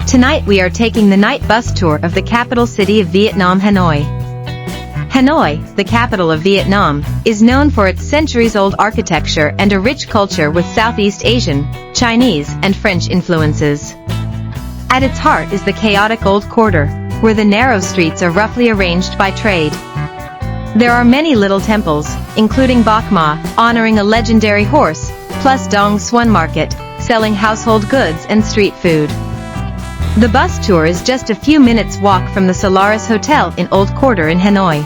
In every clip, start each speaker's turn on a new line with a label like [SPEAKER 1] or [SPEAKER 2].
[SPEAKER 1] Tonight we are taking the night bus tour of the capital city of Vietnam, Hanoi. Hanoi, the capital of Vietnam, is known for its centuries-old architecture and a rich culture with Southeast Asian, Chinese, and French influences. At its heart is the chaotic Old Quarter, where the narrow streets are roughly arranged by trade. There are many little temples, including Bac Ma, honoring a legendary horse, plus Dong Xuan Market, selling household goods and street food. The bus tour is just a few minutes walk from the Solaris Hotel in Old Quarter in Hanoi.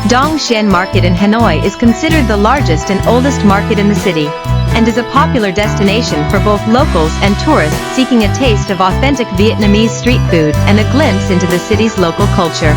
[SPEAKER 1] Dongxian Market in Hanoi is considered the largest and oldest market in the city, and is a popular destination for both locals and tourists seeking a taste of authentic Vietnamese street food and a glimpse into the city's local culture.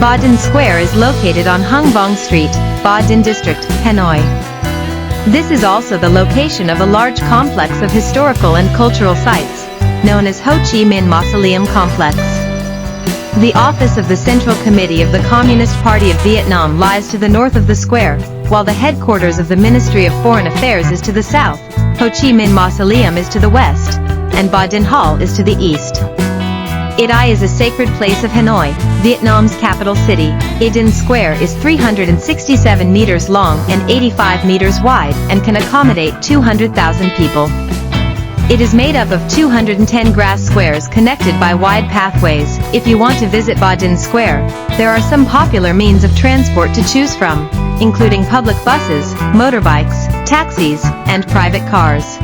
[SPEAKER 1] Ba Dinh Square is located on Hung Bong Street, Ba Dinh District, Hanoi. This is also the location of a large complex of historical and cultural sites, known as Ho Chi Minh Mausoleum Complex. The office of the Central Committee of the Communist Party of Vietnam lies to the north of the square, while the headquarters of the Ministry of Foreign Affairs is to the south, Ho Chi Minh Mausoleum is to the west, and Ba Dinh Hall is to the east. It is a sacred place of Hanoi, Vietnam's capital city. Ba Dinh Square is 367 meters long and 85 meters wide and can accommodate 200,000 people. It is made up of 210 grass squares connected by wide pathways. If you want to visit Ba Dinh Square, there are some popular means of transport to choose from, including public buses, motorbikes, taxis, and private cars.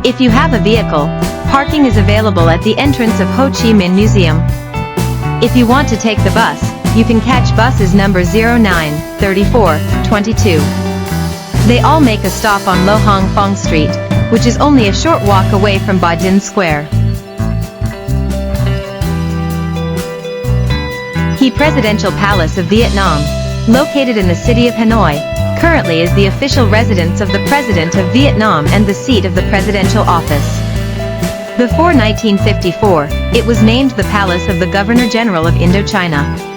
[SPEAKER 1] If you have a vehicle, parking is available at the entrance of Ho Chi Minh Museum. If you want to take the bus, you can catch buses number 09, 34, 22. They all make a stop on Lo Hong Phong Street, which is only a short walk away from Ba Dinh Square. He Presidential Palace of Vietnam, located in the city of Hanoi, currently is the official residence of the President of Vietnam and the seat of the presidential office. Before 1954, it was named the Palace of the Governor-General of Indochina.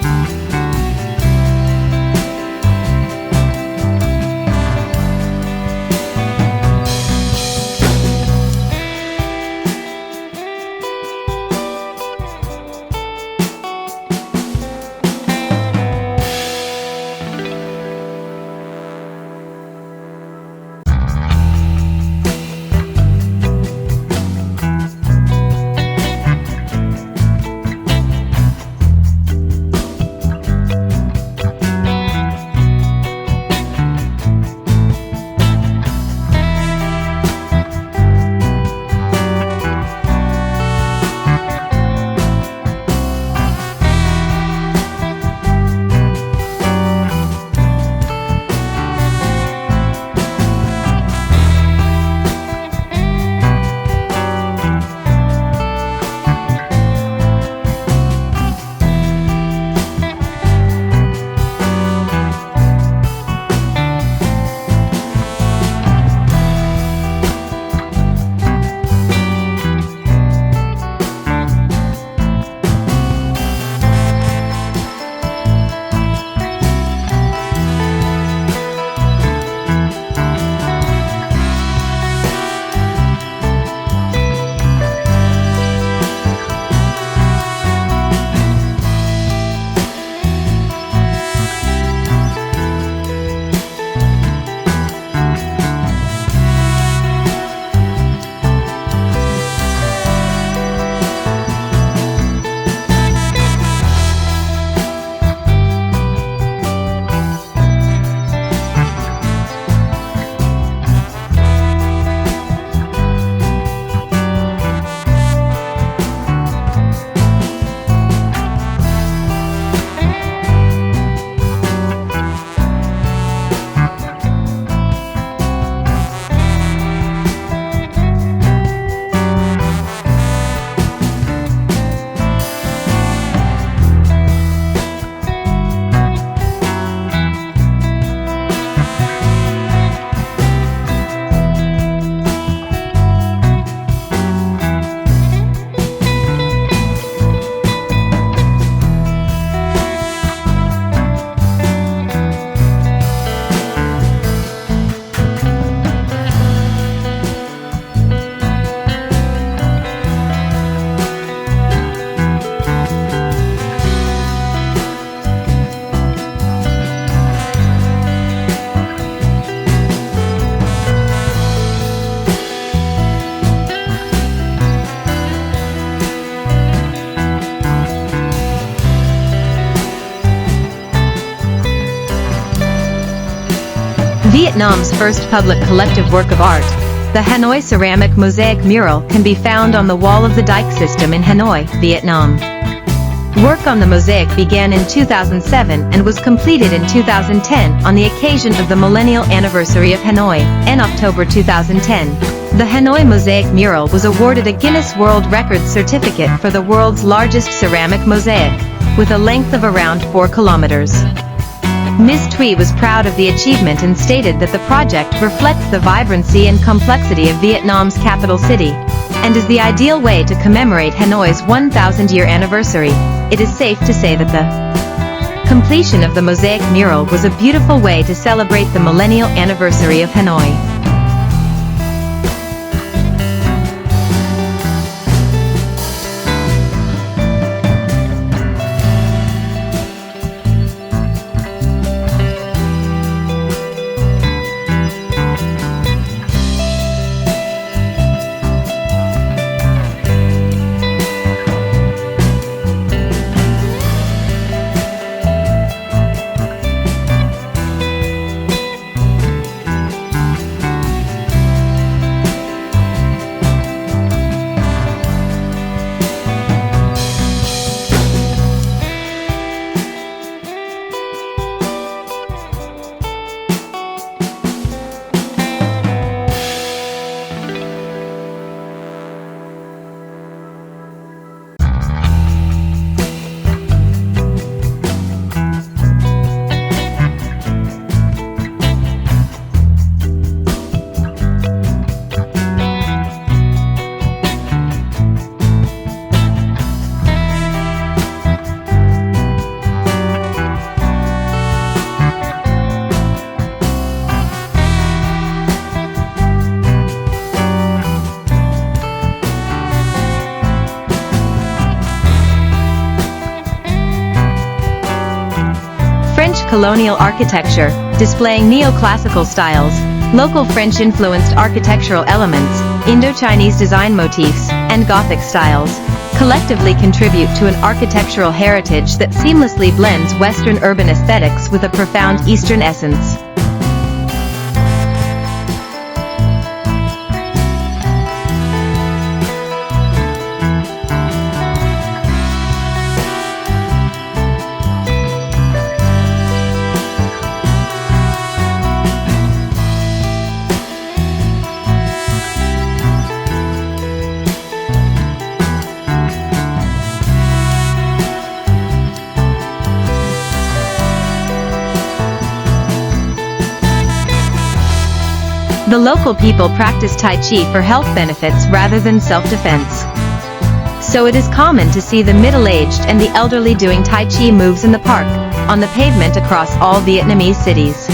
[SPEAKER 1] Vietnam's first public collective work of art, the Hanoi ceramic mosaic mural can be found on the wall of the dike system in Hanoi, Vietnam. Work on the mosaic began in 2007 and was completed in 2010 on the occasion of the millennial anniversary of Hanoi, in October 2010. The Hanoi mosaic mural was awarded a Guinness World Records certificate for the world's largest ceramic mosaic, with a length of around 4 kilometers. Ms. Thuy was proud of the achievement and stated that the project reflects the vibrancy and complexity of Vietnam's capital city, and is the ideal way to commemorate Hanoi's 1,000-year anniversary. It is safe to say that the completion of the mosaic mural was a beautiful way to celebrate the millennial anniversary of Hanoi. French colonial architecture, displaying neoclassical styles, local French-influenced architectural elements, Indo-Chinese design motifs, and Gothic styles, collectively contribute to an architectural heritage that seamlessly blends Western urban aesthetics with a profound Eastern essence. The local people practice Tai Chi for health benefits rather than self-defense. So it is common to see the middle-aged and the elderly doing Tai Chi moves in the park, on the pavement across all Vietnamese cities.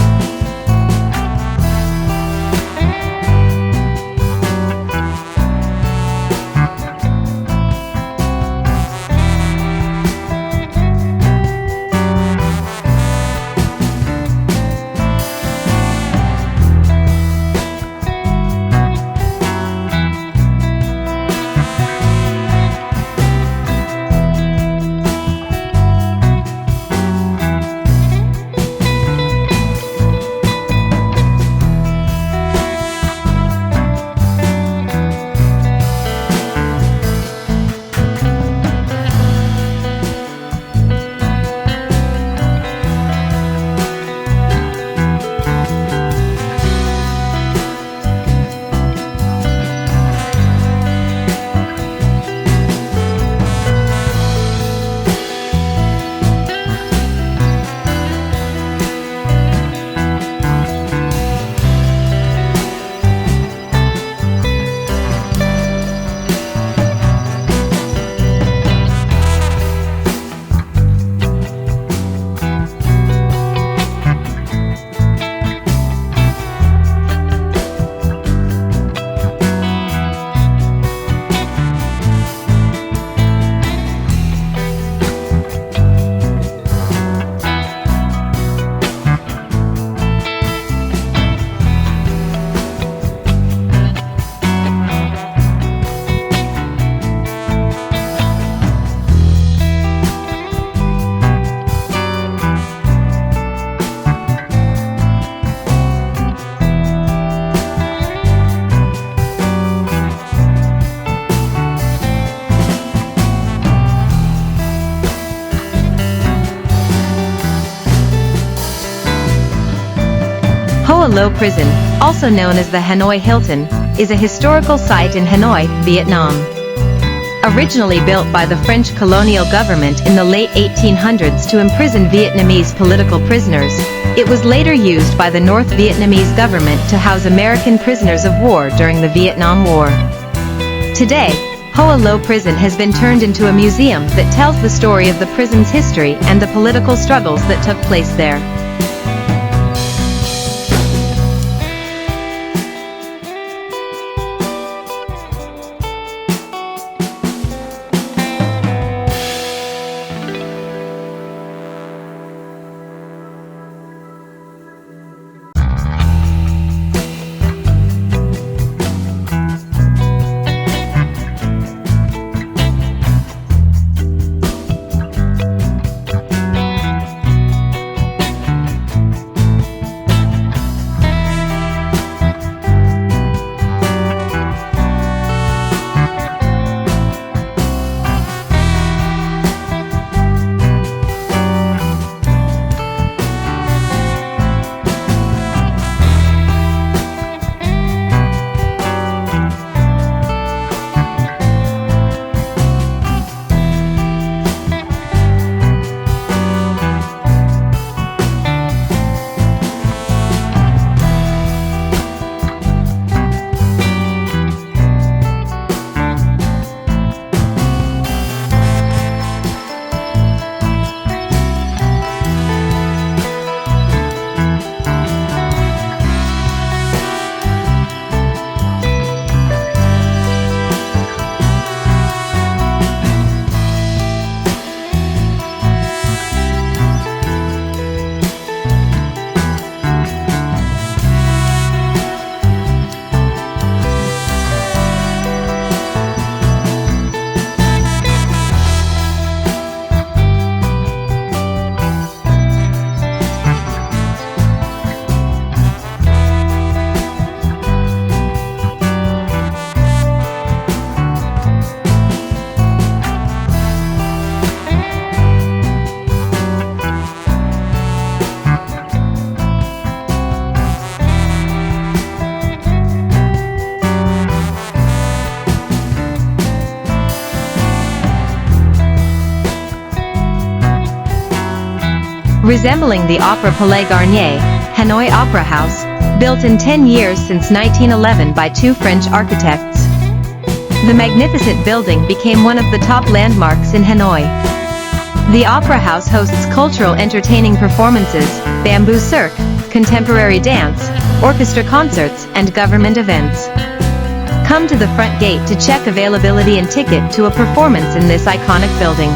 [SPEAKER 1] Hoa Lo Prison, also known as the Hanoi Hilton, is a historical site in Hanoi, Vietnam. Originally built by the French colonial government in the late 1800s to imprison Vietnamese political prisoners, it was later used by the North Vietnamese government to house American prisoners of war during the Vietnam War. Today, Hoa Lo Prison has been turned into a museum that tells the story of the prison's history and the political struggles that took place there. Resembling the Opera Palais Garnier, Hanoi Opera House, built in 10 years since 1911 by two French architects. The magnificent building became one of the top landmarks in Hanoi. The Opera House hosts cultural entertaining performances, bamboo cirque, contemporary dance, orchestra concerts, and government events. Come to the front gate to check availability and ticket to a performance in this iconic building.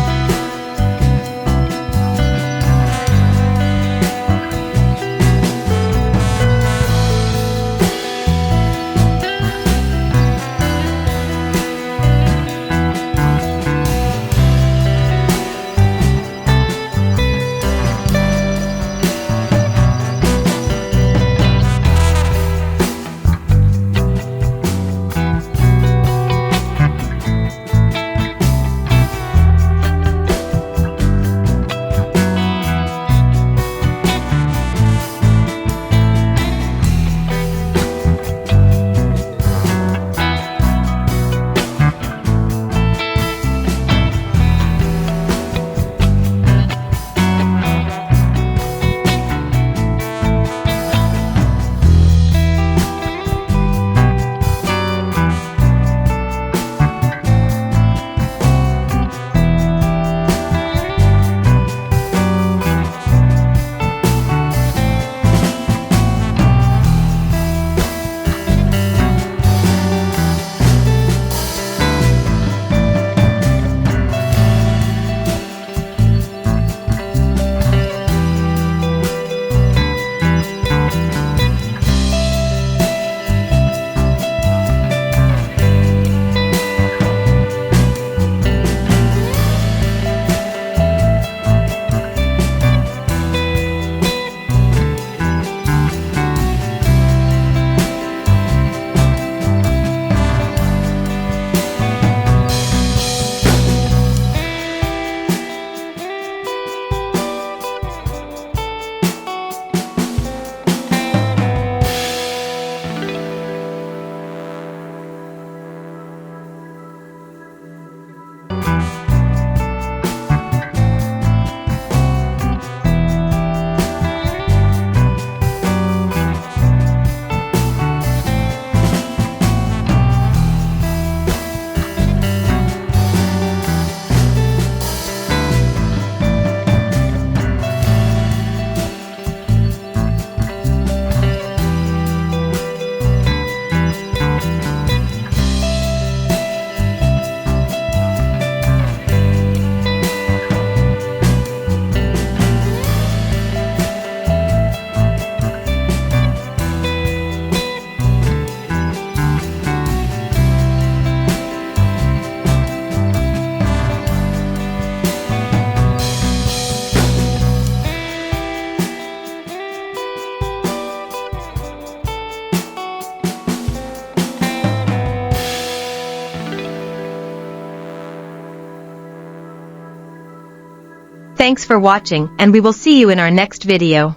[SPEAKER 1] Thanks for watching, and we will see you in our next video.